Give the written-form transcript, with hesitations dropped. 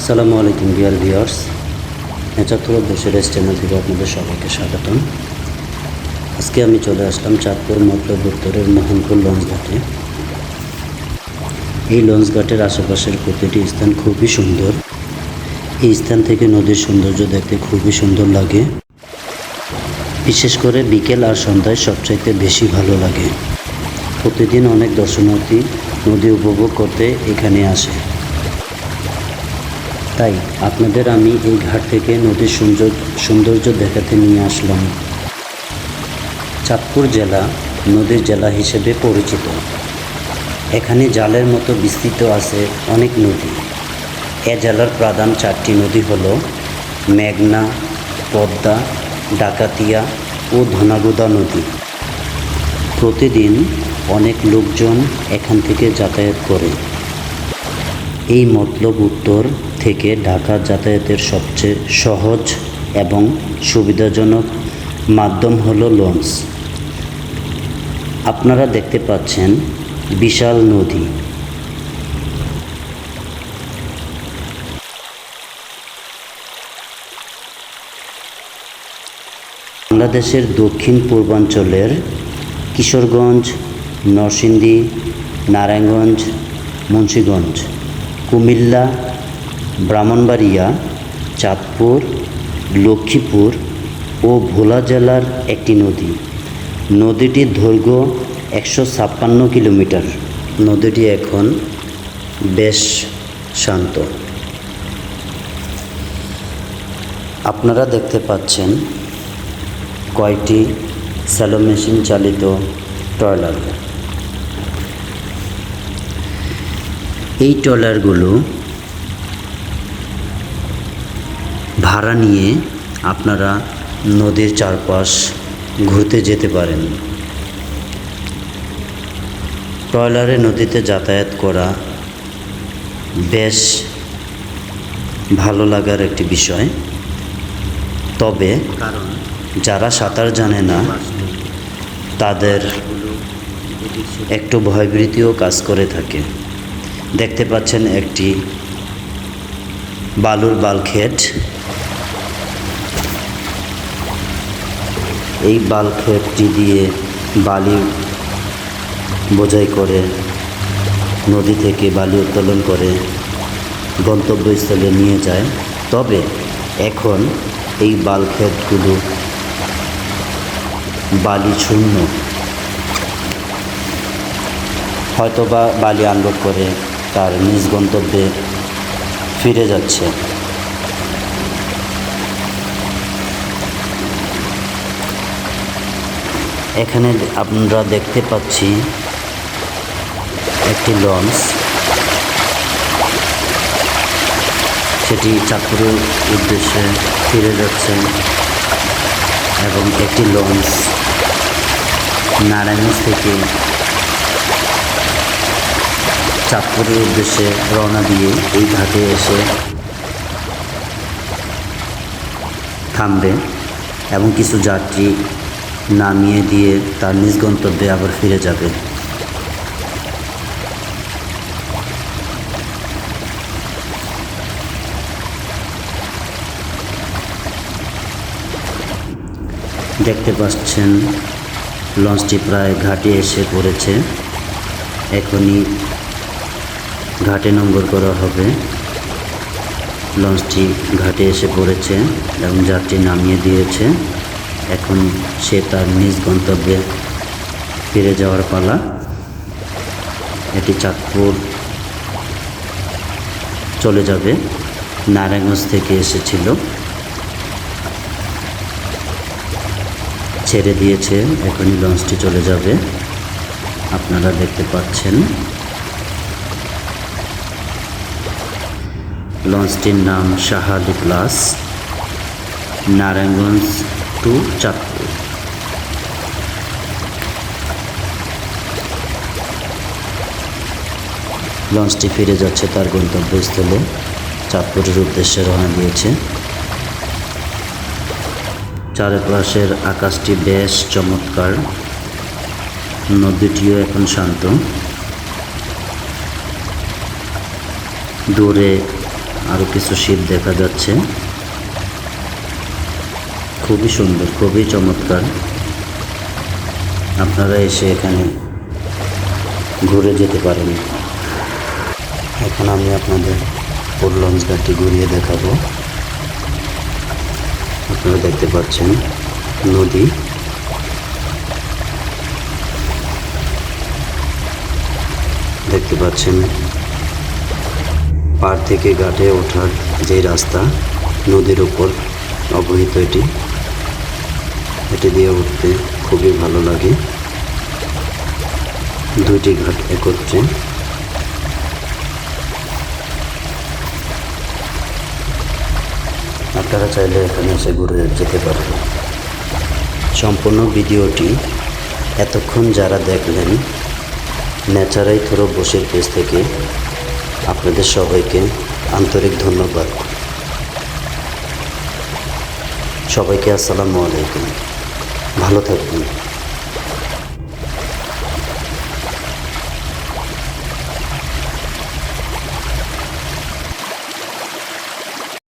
আসসালামু আলাইকুম dear viewers, nature দেশের চ্যানেল থেকে আপনাদের সবাইকে স্বাগতম। আজকে আমি চলে আসলাম চাঁদপুর মতলব উত্তরের মোহনপুর লঞ্চ ঘাটে। এই লঞ্চ ঘাটের আশেপাশের প্রতিটি স্থান খুবই সুন্দর। এই স্থান থেকে নদীর সৌন্দর্য দেখতে খুবই সুন্দর লাগে, বিশেষ করে বিকেল আর সন্ধ্যায় সবচাইতে বেশি ভালো লাগে। প্রতিদিন অনেক দর্শনার্থী নদী উপভোগ করতে এখানে আসে। তাই আপনাদের আমি এই ঘাট থেকে নদীর সৌন্দর্য দেখাতে নিয়ে আসলাম। চাঁদপুর জেলা নদীর জেলা হিসেবে পরিচিত। এখানে জালের মতো বিস্তৃত আছে অনেক নদী। এ জেলার প্রধান চারটি নদী হল মেঘনা, পদ্মা, ডাকাতিয়া ও ধনাগুদা নদী। প্রতিদিন অনেক লোকজন এখান থেকে যাতায়াত করে। এই মতলব উত্তর থেকে ঢাকা যাতায়াতের সবচেয়ে সহজ এবং সুবিধাজনক মাধ্যম হলো লঞ্চ। আপনারা দেখতে পাচ্ছেন বিশাল নদী। বাংলাদেশের দক্ষিণ পূর্বাঞ্চলের কিশোরগঞ্জ, নরসিংদী, নারায়ণগঞ্জ, মুন্সিগঞ্জ, কুমিল্লা, ব্রাহ্মণবাড়িয়া, চাঁদপুর, লক্ষ্মীপুর ও ভোলা জেলার একটি নদী। নদীটির দৈর্ঘ্য 156 কিলোমিটার। নদীটি এখন বেশ শান্ত। আপনারা দেখতে পাচ্ছেন কয়টি স্যালো মেশিন চালিত ট্রলার। এই ট্রলারগুলো ভাড়া নিয়ে আপনারা নদীর চারপাশ ঘুরতে যেতে পারেন। ট্রলারে নদীতে যাতায়াত করা বেশ ভালো লাগার একটি বিষয়। তবে যারা সাঁতার জানে না তাদের একটু ভয়ভীতিও কাজ করে থাকে। দেখতে পাচ্ছেন একটি বালুর বালখেট। এই বালখেটটি দিয়ে বালি বোঝাই করে নদী থেকে বালি উত্তোলন করে গন্তব্যস্থলে নিয়ে যায়। তবে এখন এই বালখেটগুলো বালি শূন্য, হয়তোবা বালি আনলোড করে তার নিজ গন্তব্যে ফিরে যাচ্ছে। এখানে আমরা দেখতে পাচ্ছি একটি লঞ্চ, সেটি চাঁদপুরের উদ্দেশ্যে ফিরে যাচ্ছে এবং একটি লঞ্চ নারায়ণগঞ্জ থেকে চাঁদপুরের উদ্দেশ্যে রওনা দিয়ে এই ঘাটে এসে থামবে এবং কিছু যাত্রী নামিয়ে দিয়ে তার নিজ গন্তব্যে আবার ফিরে যাবে। দেখতে পাচ্ছেন লঞ্চটি প্রায় ঘাটে এসে পড়েছে। এখনই ঘাটে নম্বর করা হবে। লঞ্চটি ঘাটে এসে পড়েছে এবং যাত্রী নামিয়ে দিয়েছে। এখন সে তার নিজ গন্তব্যে ফিরে যাওয়ার পালা। এটি চাঁদপুর চলে যাবে। নারায়ণগঞ্জ থেকে এসেছিল, ছেড়ে দিয়েছে। এখনই লঞ্চটি চলে যাবে। আপনারা দেখতে পাচ্ছেন লঞ্চটির নাম শাহ আলী প্লাস, নারায়ণগঞ্জ টু চাঁদপুর। লঞ্চটি ফিরে যাচ্ছে তার গন্তব্যস্থলে, চাঁদপুরের উদ্দেশ্যে রওনা দিয়েছে। চারপাশের আকাশটি বেশ চমৎকার। নদীটিও এখন শান্ত। দূরে আরও কিছু শিপ দেখা যাচ্ছে। খুবই সুন্দর, খুবই চমৎকার। আপনারা এসে এখানে ঘুরে যেতে পারেন। এখন আমি আপনাদের পুরো লঞ্চ ঘাটটি ঘুরিয়ে দেখাবো। আপনারা দেখতে পাচ্ছেন নদী। দেখতে পাচ্ছেন পাড় থেকে ঘাটে ওঠার যে রাস্তা, নদীর উপর অবহিত এটি দিয়ে উঠতে খুবই ভালো লাগে। দুইটি ঘাট একত্রে। আপনারা চাইলে এখানে এসে ঘুরে যেতে পারেন। সম্পূর্ণ ভিডিওটি এতক্ষণ যারা দেখলেন, নেচারাই থ্রো বসির পেজ থেকে আপনাদের সবাইকে আন্তরিক ধন্যবাদ। সবাইকে আসসালামু আলাইকুম। ভালো থাকবেন।